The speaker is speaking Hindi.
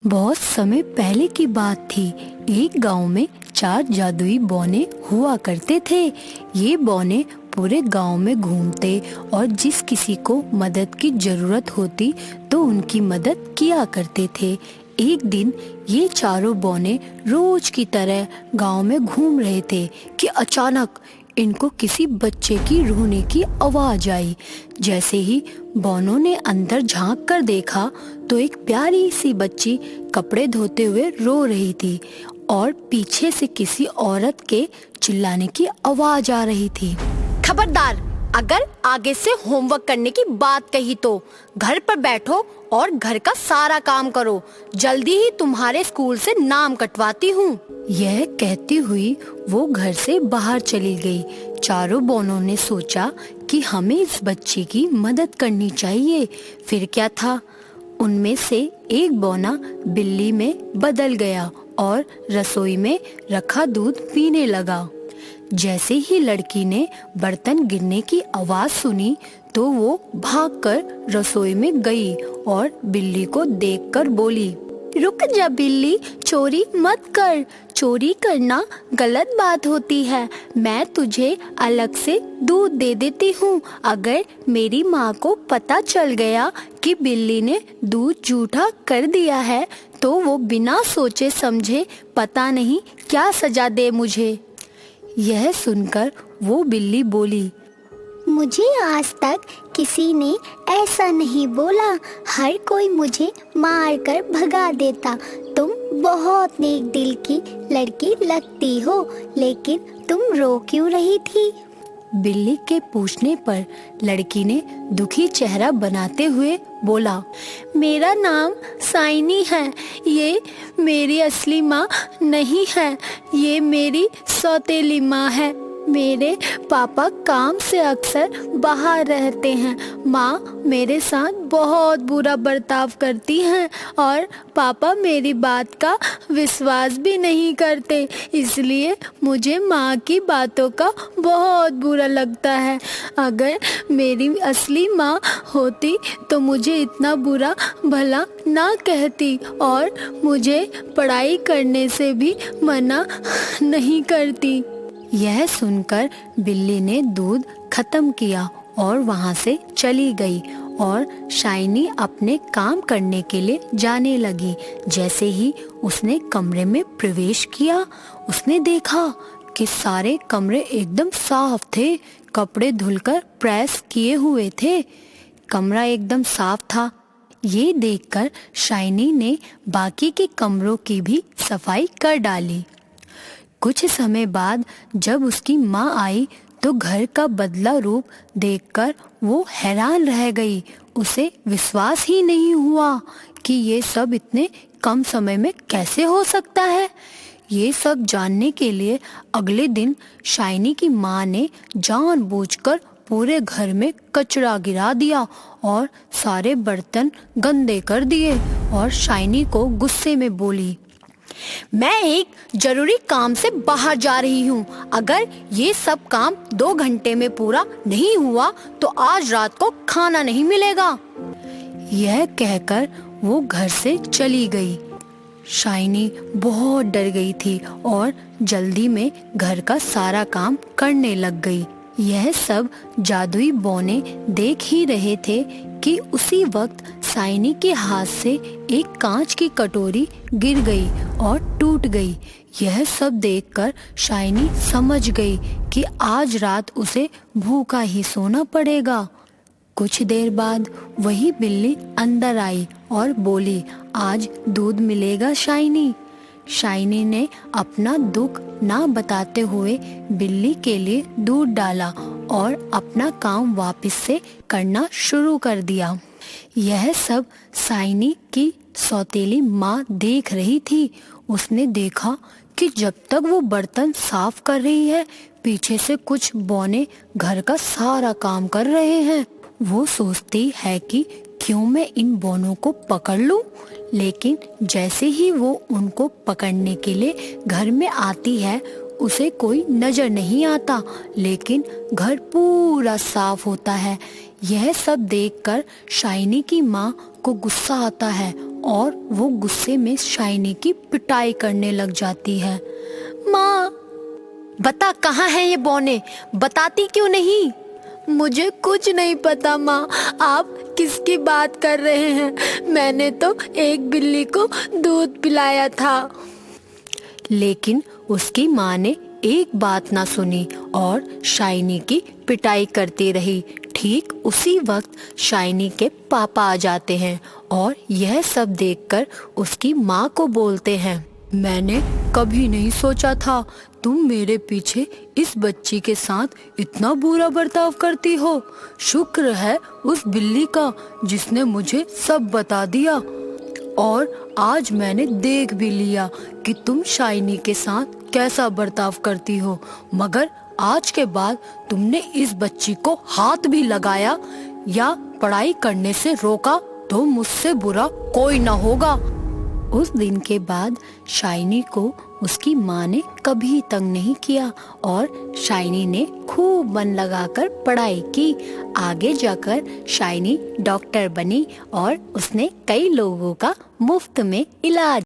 बहुत समय पहले की बात थी। एक गांव में 4 जादुई बौने हुआ करते थे। ये बौने पूरे गांव में घूमते और जिस किसी को मदद की जरूरत होती तो उनकी मदद किया करते थे। एक दिन ये चारों बौने रोज की तरह गांव में घूम रहे थे कि अचानक इनको किसी बच्चे की रोने की आवाज आई। जैसे ही बौनों ने अंदर झांक कर देखा तो एक प्यारी सी बच्ची कपड़े धोते हुए रो रही थी और पीछे से किसी औरत के चिल्लाने की आवाज आ रही थी। खबरदार, अगर आगे से होमवर्क करने की बात कही तो घर पर बैठो और घर का सारा काम करो। जल्दी ही तुम्हारे स्कूल से नाम कटवाती हूँ। यह कहती हुई वो घर से बाहर चली गई। चारों बौनों ने सोचा कि हमें इस बच्ची की मदद करनी चाहिए। फिर क्या था, उनमें से एक बौना बिल्ली में बदल गया और रसोई में रखा दूध पीने लगा। जैसे ही लड़की ने बर्तन गिरने की आवाज सुनी तो वो भागकर रसोई में गई और बिल्ली को देखकर बोली, रुक जा बिल्ली, चोरी मत कर। चोरी करना गलत बात होती है। मैं तुझे अलग से दूध दे देती हूँ। अगर मेरी माँ को पता चल गया कि बिल्ली ने दूध जूठा कर दिया है तो वो बिना सोचे समझे पता नहीं क्या सजा दे मुझे। यह सुनकर वो बिल्ली बोली, मुझे आज तक किसी ने ऐसा नहीं बोला। हर कोई मुझे मार कर भगा देता। तुम बहुत नेक दिल की लड़की लगती हो, लेकिन तुम रो क्यों रही थी? बिल्ली के पूछने पर लड़की ने दुखी चेहरा बनाते हुए बोला, मेरा नाम साइनी है। ये मेरी असली माँ नहीं है, ये मेरी सौतेली माँ है। मेरे पापा काम से अक्सर बाहर रहते हैं। माँ मेरे साथ बहुत बुरा बर्ताव करती हैं और पापा मेरी बात का विश्वास भी नहीं करते। इसलिए मुझे माँ की बातों का बहुत बुरा लगता है। अगर मेरी असली माँ होती तो मुझे इतना बुरा भला ना कहती और मुझे पढ़ाई करने से भी मना नहीं करती। यह सुनकर बिल्ली ने दूध खत्म किया और वहाँ से चली गई और शाइनी अपने काम करने के लिए जाने लगी। जैसे ही उसने कमरे में प्रवेश किया, उसने देखा कि सारे कमरे एकदम साफ थे, कपड़े धुलकर प्रेस किए हुए थे। कमरा एकदम साफ था। ये देखकर शाइनी ने बाकी के कमरों की भी सफाई कर डाली। कुछ समय बाद जब उसकी माँ आई तो घर का बदला रूप देखकर वो हैरान रह गई। उसे विश्वास ही नहीं हुआ कि ये सब इतने कम समय में कैसे हो सकता है। ये सब जानने के लिए अगले दिन शाइनी की माँ ने जानबूझकर पूरे घर में कचरा गिरा दिया और सारे बर्तन गंदे कर दिए और शाइनी को गुस्से में बोली, मैं एक जरूरी काम से बाहर जा रही हूँ। अगर ये सब काम 2 घंटे में पूरा नहीं हुआ तो आज रात को खाना नहीं मिलेगा। यह कहकर वो घर से चली गई। शाइनी बहुत डर गई थी और जल्दी में घर का सारा काम करने लग गई। यह सब जादुई बौने देख ही रहे थे कि उसी वक्त शाइनी के हाथ से एक कांच की कटोरी गिर गई और टूट गई। यह सब देखकर शाइनी समझ गई कि आज रात उसे भूखा ही सोना पड़ेगा। कुछ देर बाद वही बिल्ली अंदर आई और बोली, आज दूध मिलेगा शाइनी। शाइनी ने अपना दुख ना बताते हुए बिल्ली के लिए दूध डाला और अपना काम वापस से करना शुरू कर दिया। यह सब शाइनी की सौतेली माँ देख रही थी। उसने देखा कि जब तक वो बर्तन साफ कर रही है, पीछे से कुछ बौने घर का सारा काम कर रहे हैं। वो सोचती है कि क्यों मैं इन बौनों को पकड़ लूं, लेकिन जैसे ही वो उनको पकड़ने के लिए घर में आती है उसे कोई नजर नहीं आता, लेकिन घर पूरा साफ होता है। यह सब देखकर शाइनी की माँ को गुस्सा आता है और वो गुस्से में शाइनी की पिटाई करने लग जाती है। माँ, बता कहाँ है ये बौने, बताती क्यों नहीं? मुझे कुछ नहीं पता माँ, आप किसकी बात कर रहे हैं? मैंने तो एक बिल्ली को दूध पिलाया था। लेकिन उसकी माँ ने एक बात ना सुनी और शाइनी की पिटाई करती रही। ठीक उसी वक्त शाइनी के पापा आ जाते हैं और यह सब देखकर उसकी माँ को बोलते हैं, मैंने कभी नहीं सोचा था तुम मेरे पीछे इस बच्ची के साथ इतना बुरा बर्ताव करती हो। शुक्र है उस बिल्ली का जिसने मुझे सब बता दिया, और आज मैंने देख भी लिया कि तुम शाइनी के साथ कैसा बर्ताव करती हो। मगर आज के बाद तुमने इस बच्ची को हाथ भी लगाया या पढ़ाई करने से रोका तो मुझसे बुरा कोई ना होगा। उस दिन के बाद शाइनी को उसकी माँ ने कभी तंग नहीं किया और शाइनी ने खूब मन लगाकर पढ़ाई की। आगे जाकर शाइनी डॉक्टर बनी और उसने कई लोगों का मुफ्त में इलाज